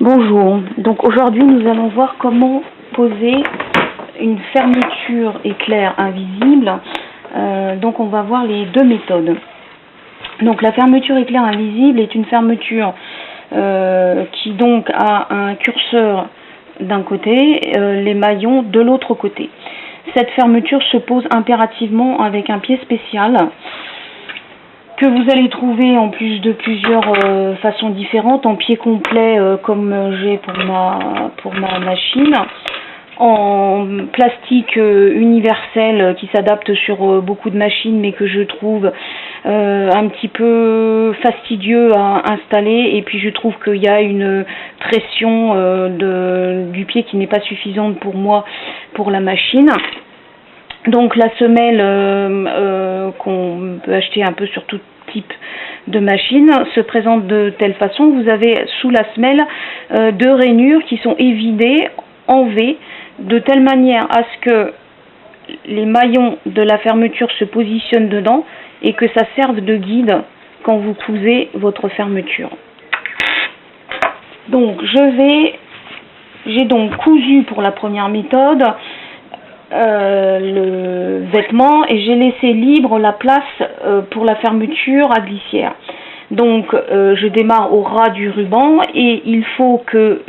Bonjour, donc aujourd'hui nous allons voir comment poser une fermeture éclair invisible. Donc on va voir les deux méthodes. Donc la fermeture éclair invisible est une fermeture qui donc a un curseur d'un côté, les maillons de l'autre côté. Cette fermeture se pose impérativement avec un pied spécial que vous allez trouver en plus de plusieurs façons différentes, en pied complet comme j'ai pour ma machine, en plastique universel qui s'adapte sur beaucoup de machines mais que je trouve un petit peu fastidieux à installer, et puis je trouve qu'il y a une pression du pied qui n'est pas suffisante pour moi pour la machine. Donc la semelle qu'on peut acheter un peu sur tout type de machine se présente de telle façon. Vous avez sous la semelle deux rainures qui sont évidées en V, de telle manière à ce que les maillons de la fermeture se positionnent dedans et que ça serve de guide quand vous cousez votre fermeture. Donc j'ai donc cousu pour la première méthode le vêtement et j'ai laissé libre la place pour la fermeture à glissière. Donc je démarre au ras du ruban et il faut que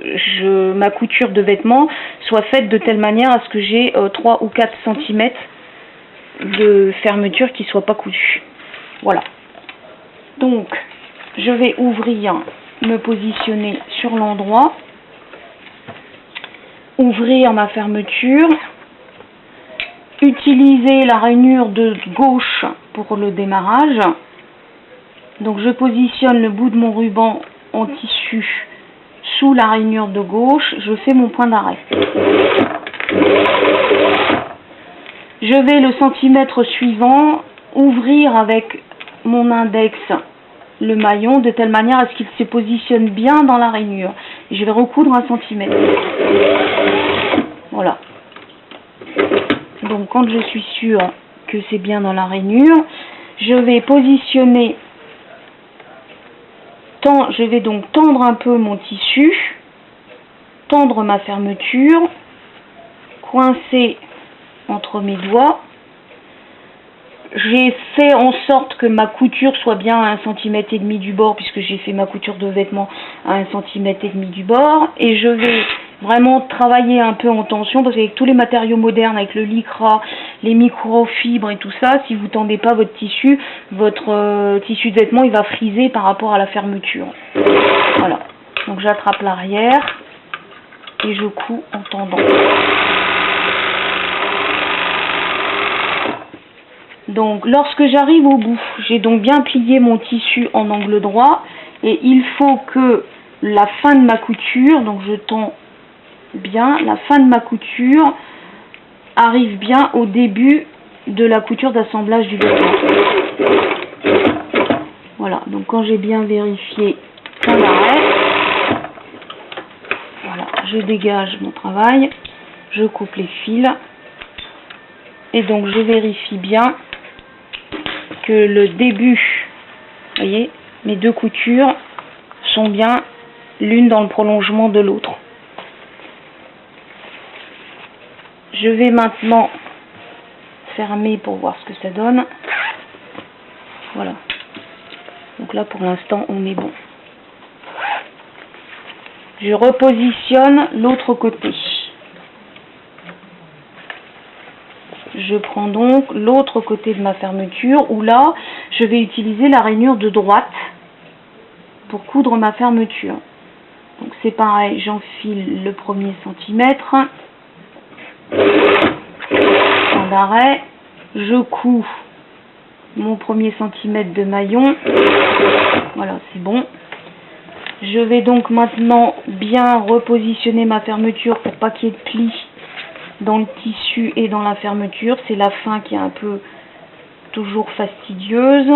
ma couture de vêtement soit faite de telle manière à ce que j'ai 3 ou 4 cm de fermeture qui ne soit pas cousue. Voilà. Donc je vais ouvrir, me positionner sur l'endroit, ouvrir ma fermeture, utiliser la rainure de gauche pour le démarrage. Donc je positionne le bout de mon ruban en tissu sous la rainure de gauche, je fais mon point d'arrêt. Je vais le centimètre suivant ouvrir avec mon index le maillon de telle manière à ce qu'il se positionne bien dans la rainure. Je vais recoudre 1 centimètre. Voilà. Donc quand je suis sûre que c'est bien dans la rainure, je vais positionner, je vais donc tendre un peu mon tissu, tendre ma fermeture, coincer entre mes doigts. J'ai fait en sorte que ma couture soit bien à 1,5 cm du bord, puisque j'ai fait ma couture de vêtement à 1,5 cm du bord, et je vais vraiment travailler un peu en tension, parce qu'avec tous les matériaux modernes, avec le lycra, les microfibres et tout ça, si vous tendez pas votre tissu de vêtement il va friser par rapport à la fermeture. Voilà. Donc j'attrape l'arrière et je couds en tendant. Donc lorsque j'arrive au bout, j'ai donc bien plié mon tissu en angle droit et il faut que la fin de ma couture, donc je tends bien, la fin de ma couture arrive bien au début de la couture d'assemblage du vêtement. Voilà, donc quand j'ai bien vérifié point d'arrêt, voilà, je dégage mon travail, je coupe les fils et donc je vérifie bien que le début, vous voyez, mes deux coutures sont bien l'une dans le prolongement de l'autre. Je vais maintenant fermer pour voir ce que ça donne. Voilà. Donc là pour l'instant on est bon. Je repositionne l'autre côté. Je prends donc l'autre côté de ma fermeture où là je vais utiliser la rainure de droite pour coudre ma fermeture. Donc c'est pareil, j'enfile le premier centimètre, point d'arrêt, je couds mon premier centimètre de maillon. Voilà, c'est bon. Je vais donc maintenant bien repositionner ma fermeture pour pas qu'il y ait de plis dans le tissu et dans la fermeture. C'est la fin qui est un peu toujours fastidieuse.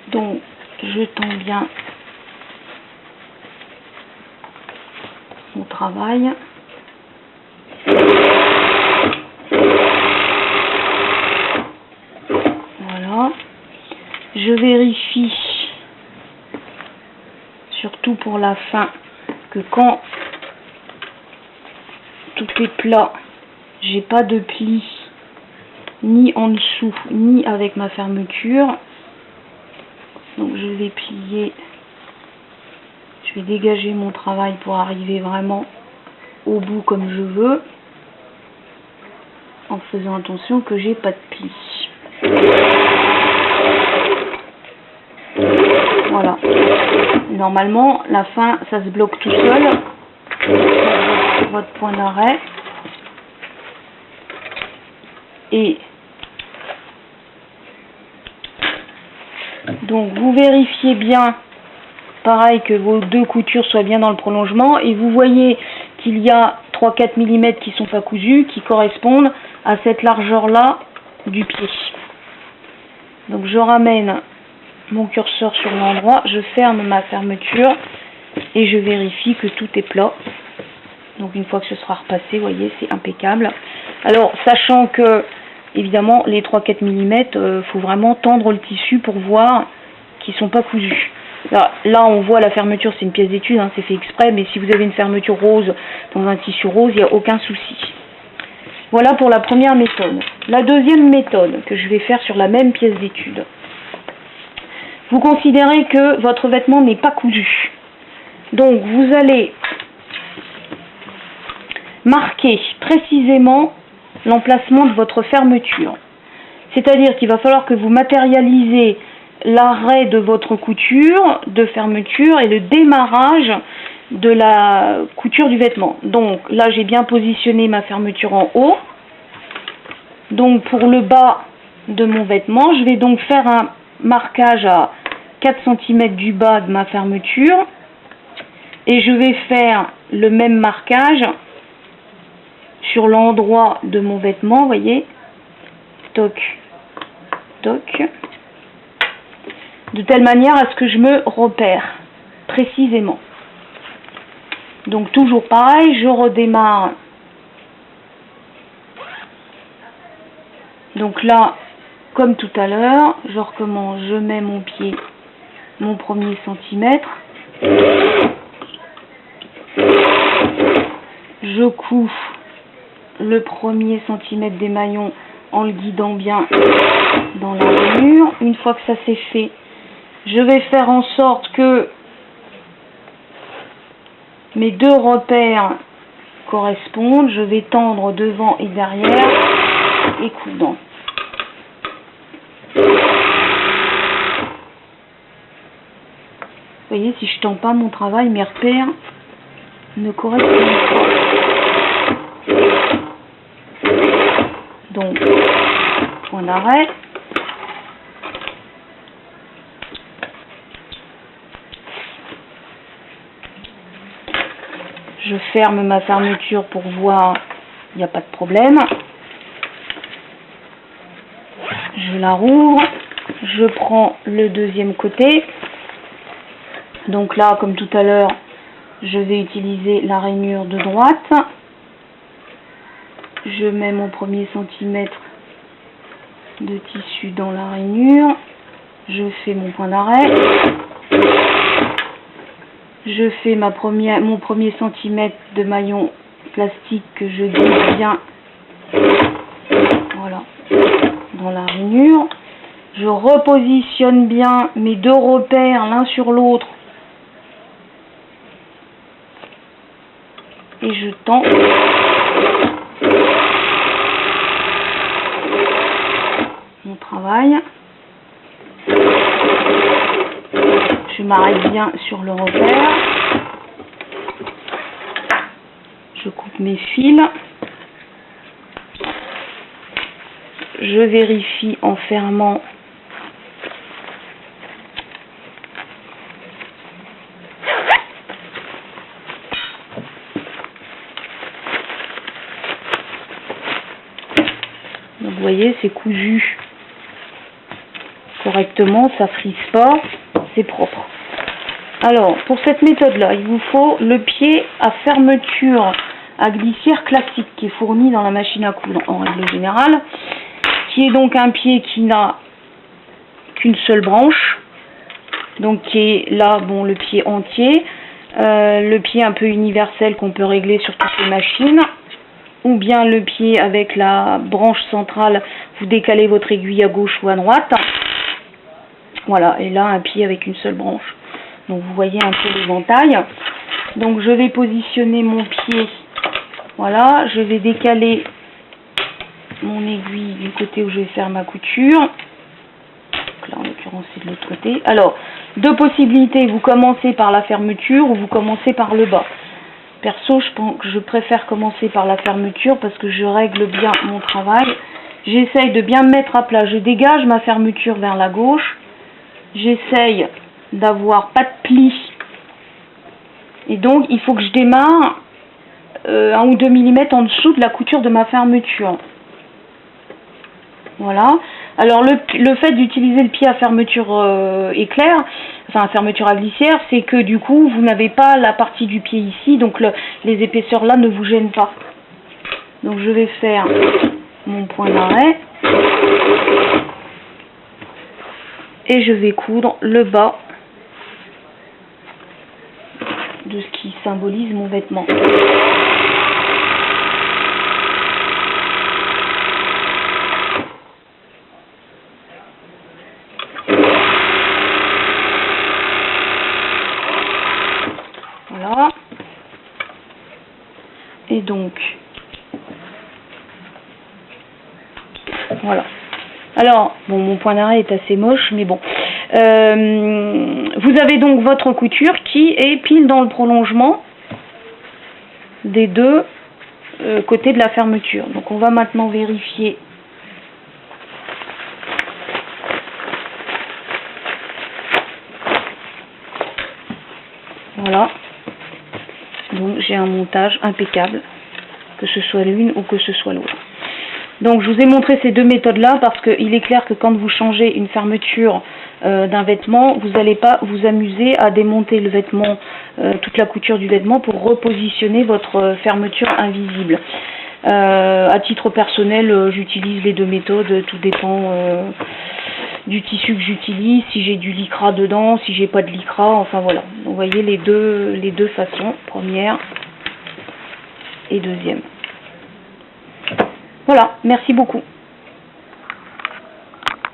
Donc je tends bien mon travail. Voilà. Je vérifie surtout pour la fin, que quand tout est plat, j'ai pas de pli ni en dessous ni avec ma fermeture. Donc je vais plier, je vais dégager mon travail pour arriver vraiment au bout comme je veux, en faisant attention que j'ai pas de pli. Voilà. Normalement, la fin, ça se bloque tout seul. Votre point d'arrêt. Et donc, vous vérifiez bien, pareil, que vos deux coutures soient bien dans le prolongement. Et vous voyez qu'il y a 3-4 mm qui ne sont pas cousus, qui correspondent à cette largeur-là du pied. Donc, je ramène mon curseur sur l'endroit, je ferme ma fermeture et je vérifie que tout est plat. Donc une fois que ce sera repassé, vous voyez, c'est impeccable. Alors, sachant que, évidemment, les 3-4 mm, faut vraiment tendre le tissu pour voir qu'ils ne sont pas cousus. Là, on voit la fermeture, c'est une pièce d'étude, hein, c'est fait exprès, mais si vous avez une fermeture rose dans un tissu rose, il n'y a aucun souci. Voilà pour la première méthode. La deuxième méthode que je vais faire sur la même pièce d'étude. Vous considérez que votre vêtement n'est pas cousu. Donc, vous allez marquer précisément l'emplacement de votre fermeture. C'est-à-dire qu'il va falloir que vous matérialisez l'arrêt de votre couture de fermeture et le démarrage de la couture du vêtement. Donc, là, j'ai bien positionné ma fermeture en haut. Donc, pour le bas de mon vêtement, je vais donc faire un marquage à 4 cm du bas de ma fermeture et je vais faire le même marquage sur l'endroit de mon vêtement, vous voyez, toc, toc, de telle manière à ce que je me repère précisément. Donc toujours pareil, je redémarre. Donc là, comme tout à l'heure, je recommence, je mets mon pied, mon premier centimètre, je couds le premier centimètre des maillons en le guidant bien dans la rainure. Une fois que ça c'est fait, je vais faire en sorte que mes deux repères correspondent. Je vais tendre devant et derrière et coudant. Vous voyez, si je tends pas mon travail, mes repères ne correspondent pas. Donc, point d'arrêt. Je ferme ma fermeture pour voir, il n'y a pas de problème. Je la rouvre. Je prends le deuxième côté. Donc là, comme tout à l'heure, je vais utiliser la rainure de droite. Je mets mon premier centimètre de tissu dans la rainure. Je fais mon point d'arrêt. Je fais mon premier centimètre de maillon plastique que je guide bien, voilà, dans la rainure. Je repositionne bien mes deux repères l'un sur l'autre et je tends. Mon travail. Je m'arrête bien sur le repère. Je coupe mes fils. Je vérifie en fermant. Donc, vous voyez, c'est cousu correctement, ça frise pas, c'est propre. Alors, pour cette méthode-là, il vous faut le pied à fermeture à glissière classique qui est fourni dans la machine à coudre en règle générale, qui est donc un pied qui n'a qu'une seule branche. donc qui est là, bon, le pied entier, le pied un peu universel qu'on peut régler sur toutes les machines, ou bien le pied avec la branche centrale, vous décalez votre aiguille à gauche ou à droite. Voilà, et là un pied avec une seule branche. Donc vous voyez un peu l'éventail. Donc je vais positionner mon pied, voilà, je vais décaler mon aiguille du côté où je vais faire ma couture. Donc là en l'occurrence c'est de l'autre côté. Alors, deux possibilités, vous commencez par la fermeture ou vous commencez par le bas. Perso, je pense que je préfère commencer par la fermeture parce que je règle bien mon travail. J'essaye de bien me mettre à plat. Je dégage ma fermeture vers la gauche. J'essaye d'avoir pas de plis. Et donc, il faut que je démarre 1 ou 2 mm en dessous de la couture de ma fermeture. Voilà. Alors, le fait d'utiliser le pied à fermeture éclair, enfin à fermeture à glissière, c'est que du coup, vous n'avez pas la partie du pied ici, donc les épaisseurs là ne vous gênent pas. Donc, je vais faire mon point d'arrêt. Et je vais coudre le bas de ce qui symbolise mon vêtement. Voilà. Et donc, voilà. Alors, bon, mon point d'arrêt est assez moche, mais bon. Vous avez donc votre couture qui est pile dans le prolongement des deux côtés de la fermeture. Donc, on va maintenant vérifier. Voilà. Donc, j'ai un montage impeccable, que ce soit l'une ou que ce soit l'autre. Donc, je vous ai montré ces deux méthodes-là parce qu'il est clair que quand vous changez une fermeture d'un vêtement, vous n'allez pas vous amuser à démonter le vêtement, toute la couture du vêtement pour repositionner votre fermeture invisible. À titre personnel, j'utilise les deux méthodes, tout dépend du tissu que j'utilise, si j'ai du lycra dedans, si j'ai pas de lycra, enfin voilà. Vous voyez les deux façons, première et deuxième. Voilà, merci beaucoup.